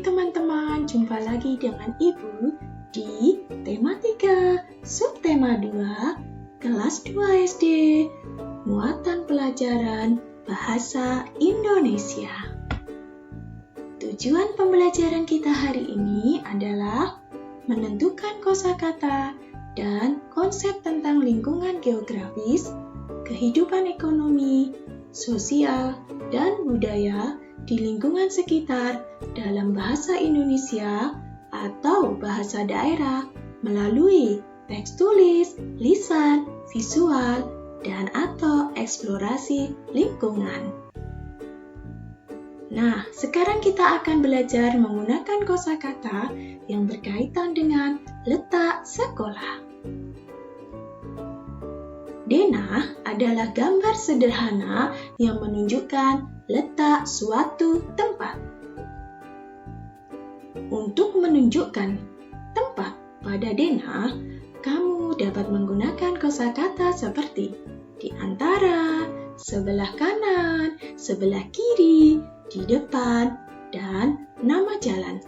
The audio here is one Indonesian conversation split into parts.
teman-teman, jumpa lagi dengan Ibu di tema 3, subtema 2, kelas 2 SD, muatan pelajaran Bahasa Indonesia. Tujuan pembelajaran kita hari ini adalah menentukan kosakata dan konsep tentang lingkungan geografis, kehidupan ekonomi, sosial, dan budaya di lingkungan sekitar dalam bahasa Indonesia atau bahasa daerah melalui teks tulis, lisan, visual, dan atau eksplorasi lingkungan. Nah, sekarang kita akan belajar menggunakan kosakata yang berkaitan dengan letak sekolah. Denah adalah gambar sederhana yang menunjukkan letak suatu tempat. Untuk menunjukkan tempat pada denah, kamu dapat menggunakan kosakata seperti di antara, sebelah kanan, sebelah kiri, di depan, dan nama jalan.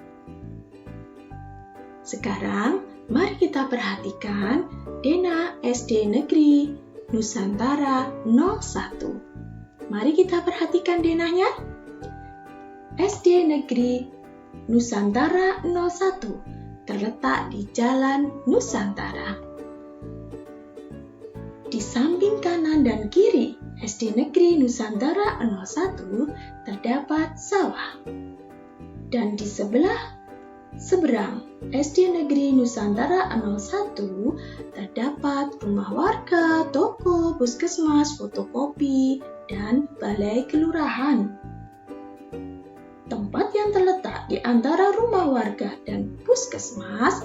Sekarang, mari kita perhatikan denah SD Negeri Nusantara 01. Mari kita perhatikan denahnya. SD Negeri Nusantara 01 terletak di Jalan Nusantara. Di samping kanan dan kiri SD Negeri Nusantara 01 terdapat sawah. Dan di seberang SD Negeri Nusantara 01 terdapat rumah warga, toko, puskesmas, fotokopi, dan balai kelurahan. Tempat yang terletak di antara rumah warga dan puskesmas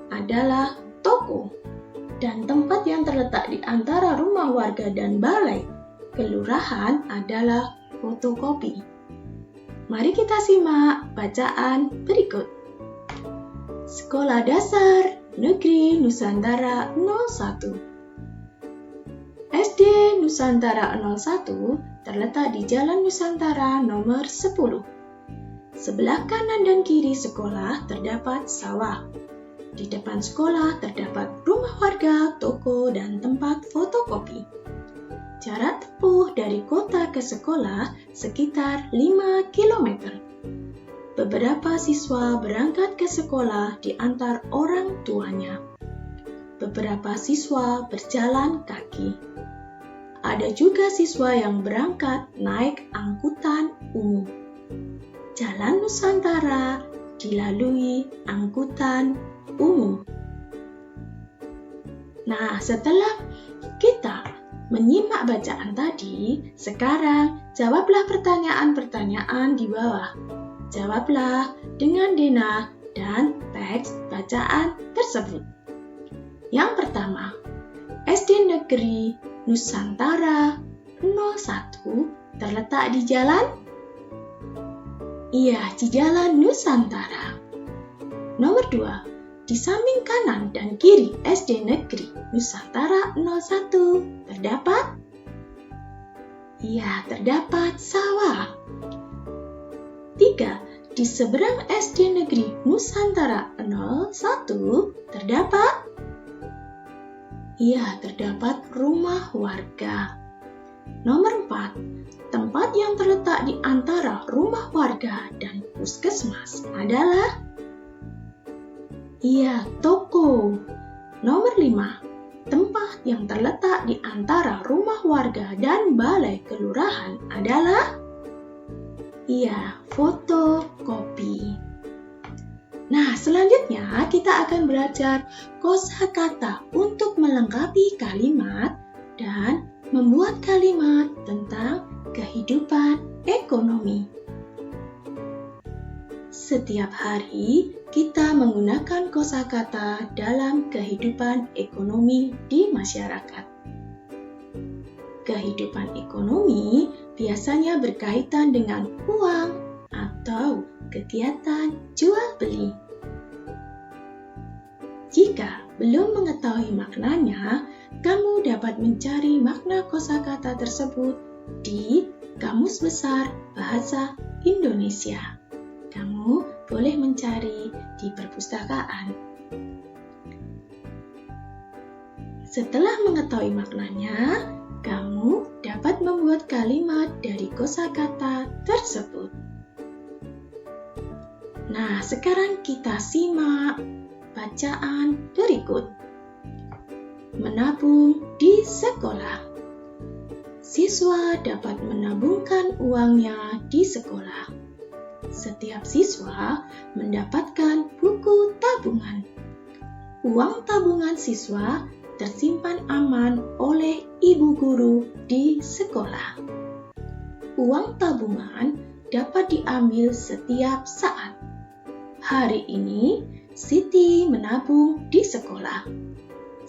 adalah toko, dan tempat yang terletak di antara rumah warga dan balai kelurahan adalah fotokopi. Mari kita simak bacaan berikut. Sekolah Dasar Negeri Nusantara 01. SD Nusantara 01 terletak di Jalan Nusantara nomor 10. Sebelah kanan dan kiri sekolah terdapat sawah. Di depan sekolah terdapat rumah warga, toko, dan tempat fotokopi. Jarak tempuh dari kota ke sekolah sekitar 5 km. Beberapa siswa berangkat ke sekolah diantar orang tuanya. Beberapa siswa berjalan kaki. Ada juga siswa yang berangkat naik angkutan umum. Jalan Nusantara dilalui angkutan umum. Nah, setelah kita menyimak bacaan tadi, sekarang jawablah pertanyaan-pertanyaan di bawah. Jawablah dengan denah dan teks bacaan tersebut. Yang pertama, SD Negeri Nusantara 01 terletak di jalan? Iya, di Jalan Nusantara. Nomor 2, di samping kanan dan kiri SD Negeri Nusantara 01 terdapat? Iya, terdapat sawah. 3, di seberang SD Negeri Nusantara 01 terdapat? Iya, terdapat rumah warga. Nomor 4, tempat yang terletak di antara rumah warga dan puskesmas adalah? Iya, toko. Nomor 5, tempat yang terletak di antara rumah warga dan balai kelurahan adalah? Iya, fotokopi. Nah, selanjutnya kita akan belajar kosakata untuk melengkapi kalimat dan membuat kalimat tentang kehidupan ekonomi. Setiap hari kita menggunakan kosakata dalam kehidupan ekonomi di masyarakat. Kehidupan ekonomi biasanya berkaitan dengan uang atau kegiatan jual beli. Jika belum mengetahui maknanya, kamu dapat mencari makna kosakata tersebut di Kamus Besar Bahasa Indonesia. kamu boleh mencari di perpustakaan. Setelah mengetahui maknanya, kamu dapat membuat kalimat dari kosakata tersebut. Nah, sekarang kita simak bacaan berikut. Menabung di sekolah. Siswa dapat menabungkan uangnya di sekolah. Setiap siswa mendapatkan buku tabungan. Uang tabungan siswa tersimpan aman oleh ibu guru di sekolah. Uang tabungan dapat diambil setiap saat. Hari ini, Siti menabung di sekolah.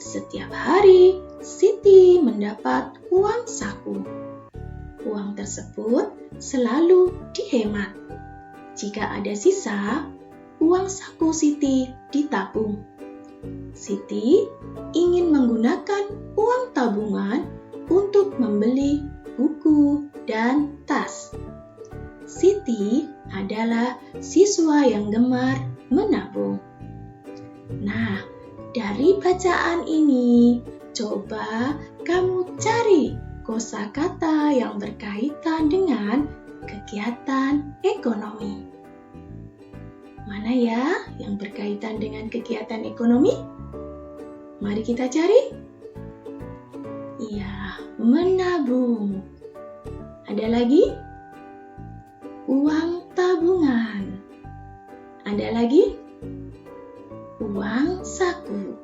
Setiap hari, Siti mendapat uang saku. Uang tersebut selalu dihemat. Jika ada sisa, uang saku Siti ditabung. Siti ingin menggunakan uang tabungan untuk membeli buku dan tas. Siti adalah siswa yang gemar menabung. Nah, dari bacaan ini, coba kamu cari kosakata yang berkaitan dengan kegiatan ekonomi. Mana ya yang berkaitan dengan kegiatan ekonomi? Mari kita cari. Iya, menabung. Ada lagi? Uang tabungan. Ada lagi? Uang saku.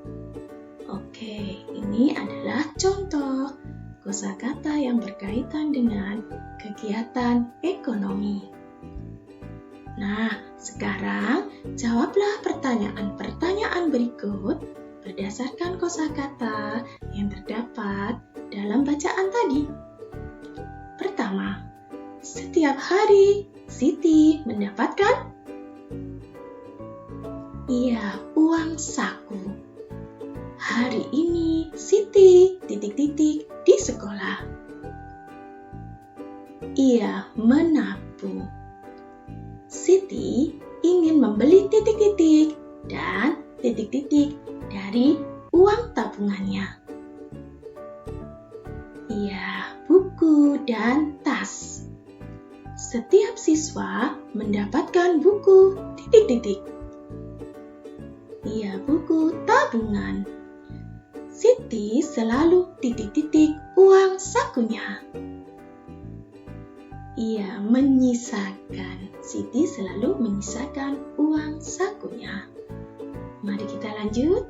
Oke, ini adalah contoh kosakata yang berkaitan dengan kegiatan ekonomi. Nah, sekarang jawablah pertanyaan-pertanyaan berikut berdasarkan kosakata yang terdapat dalam bacaan tadi. Pertama, setiap hari Siti mendapatkan uang saku. Hari ini Siti ... di sekolah. Ia menabung. Siti ingin membeli ... dan ... dari uang tabungannya. Iya, buku dan tas. Setiap siswa mendapatkan buku ... Iya, buku tabungan. Siti selalu ... uang sakunya. Ia menyisakan. Siti selalu menyisakan uang sakunya. Mari kita lanjut.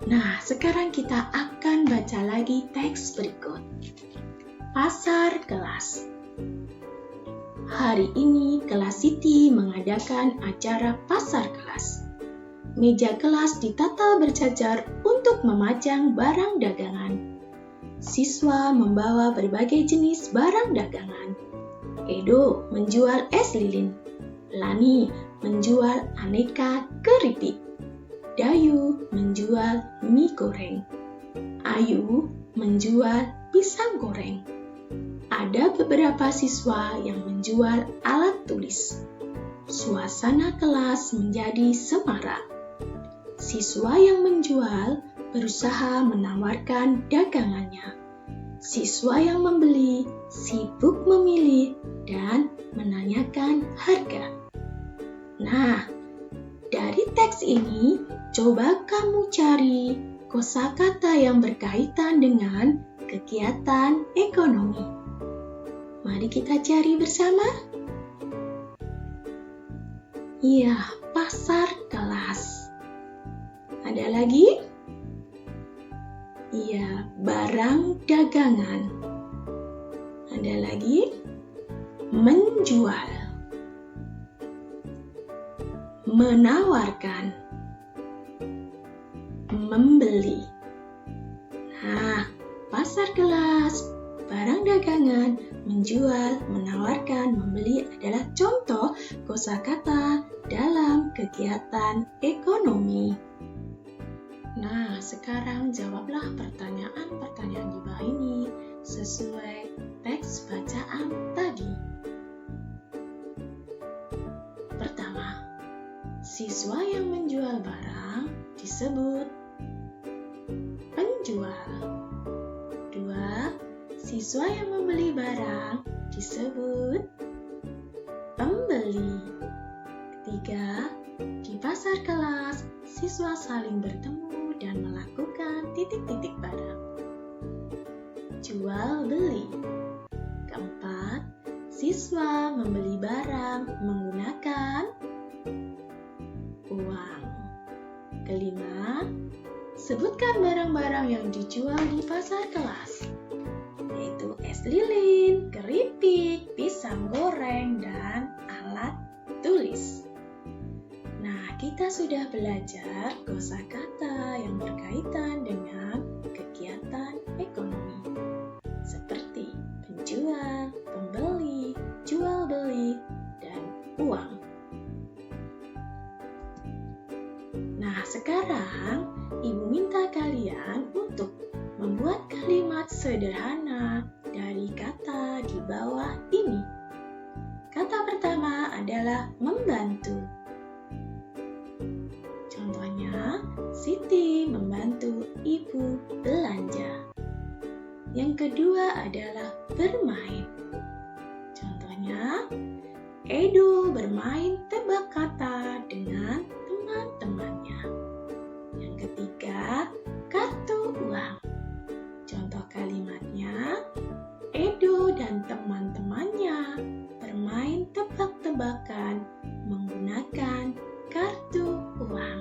Nah, sekarang kita akan baca lagi teks berikut. Pasar kelas. Hari ini kelas Siti mengadakan acara pasar kelas. Meja kelas ditata berjajar untuk memajang barang dagangan. Siswa membawa berbagai jenis barang dagangan. Edo menjual es lilin. Lani menjual aneka keripik. Dayu menjual mie goreng. Ayu menjual pisang goreng. Ada beberapa siswa yang menjual alat tulis. Suasana kelas menjadi semarak. Siswa yang menjual berusaha menawarkan dagangannya. Siswa yang membeli sibuk memilih dan menanyakan harga. Nah, dari teks ini, coba kamu cari kosakata yang berkaitan dengan kegiatan ekonomi. Mari kita cari bersama. Iya, pasar kelas. Ada lagi? Iya, barang dagangan. Ada lagi? Menjual. Menawarkan. Membeli. Nah, pasar kelas, barang dagangan, menjual, menawarkan, membeli adalah contoh kosakata dalam kegiatan ekonomi. Nah, sekarang jawablah pertanyaan-pertanyaan di bawah ini sesuai teks bacaan tadi. Siswa yang menjual barang disebut penjual. 2. Siswa yang membeli barang disebut pembeli. 3. Di pasar kelas, siswa saling bertemu dan melakukan titik-titik barang. Jual beli. 4. Siswa membeli barang menggunakan uang. 5. Sebutkan barang-barang yang dijual di pasar kelas, yaitu es lilin, keripik, pisang goreng, dan alat tulis. Nah, kita sudah belajar kosakata yang berkaitan dengan kegiatan ekonomi, seperti penjual, pembeli, jual beli, dan uang. Nah, sekarang Ibu minta kalian untuk membuat kalimat sederhana dari kata di bawah ini. Kata pertama adalah membantu. Contohnya, Siti membantu ibu belanja. Yang kedua adalah bermain. Contohnya, Edo bermain tebak kata dengan teman-temannya. Yang ketiga, kartu uang. Contoh kalimatnya, Edo dan teman-temannya bermain tebak-tebakan menggunakan kartu uang.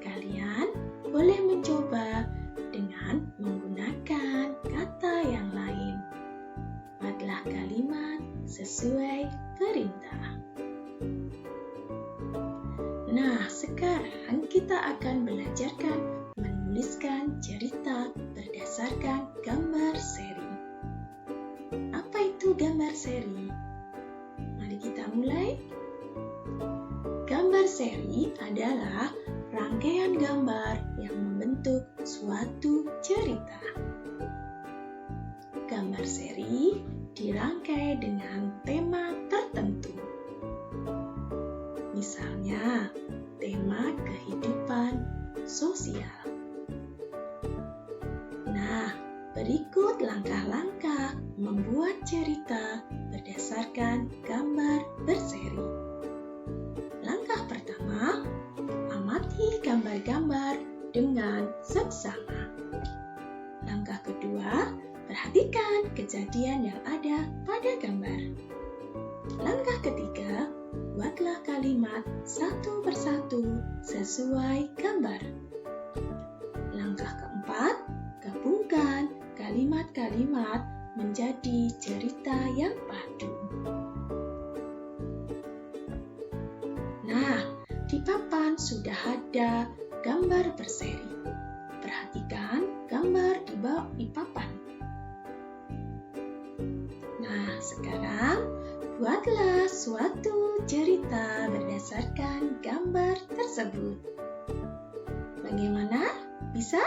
Kalian boleh mencoba dengan menggunakan kata yang lain. Buatlah kalimat sesuai perintah. Nah, sekarang kita akan belajarkan menuliskan cerita berdasarkan gambar seri. Apa itu gambar seri? Mari kita mulai. Gambar seri adalah rangkaian gambar yang membentuk suatu cerita. Gambar seri dirangkai dengan tema tertentu. Misalnya, tema kehidupan sosial. Nah, berikut langkah-langkah membuat cerita berdasarkan gambar berseri. Langkah pertama, amati gambar-gambar dengan seksama. Langkah kedua, perhatikan kejadian yang ada pada gambar. Langkah ketiga, buatlah kalimat satu persatu sesuai gambar. Langkah keempat, gabungkan kalimat-kalimat menjadi cerita yang padu. Nah, di papan sudah ada gambar berseri. Perhatikan gambar di papan. Nah, sekarang buatlah suatu cerita berdasarkan gambar tersebut. Bagaimana? Bisa?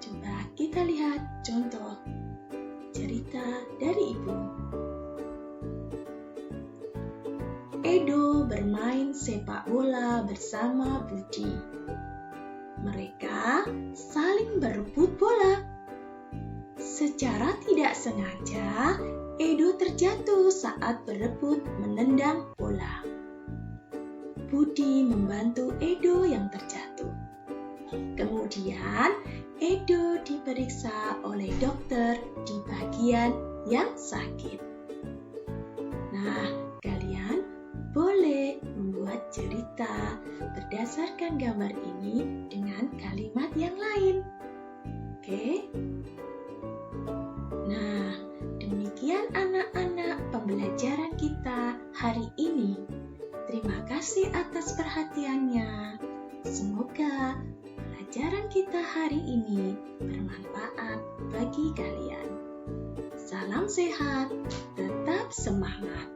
Coba kita lihat contoh cerita dari Ibu. Edo bermain sepak bola bersama Budi. Mereka saling berebut bola. Secara tidak sengaja, Edo terjatuh saat berebut menendang bola. Budi membantu Edo yang terjatuh. Kemudian, Edo diperiksa oleh dokter di bagian yang sakit. Nah, kalian boleh membuat cerita berdasarkan gambar ini dengan kalimat yang lain. Oke? Nah, demikian anak-anak pembelajaran kita hari ini. Terima kasih atas perhatiannya. Semoga pelajaran kita hari ini bermanfaat bagi kalian. Salam sehat, tetap semangat.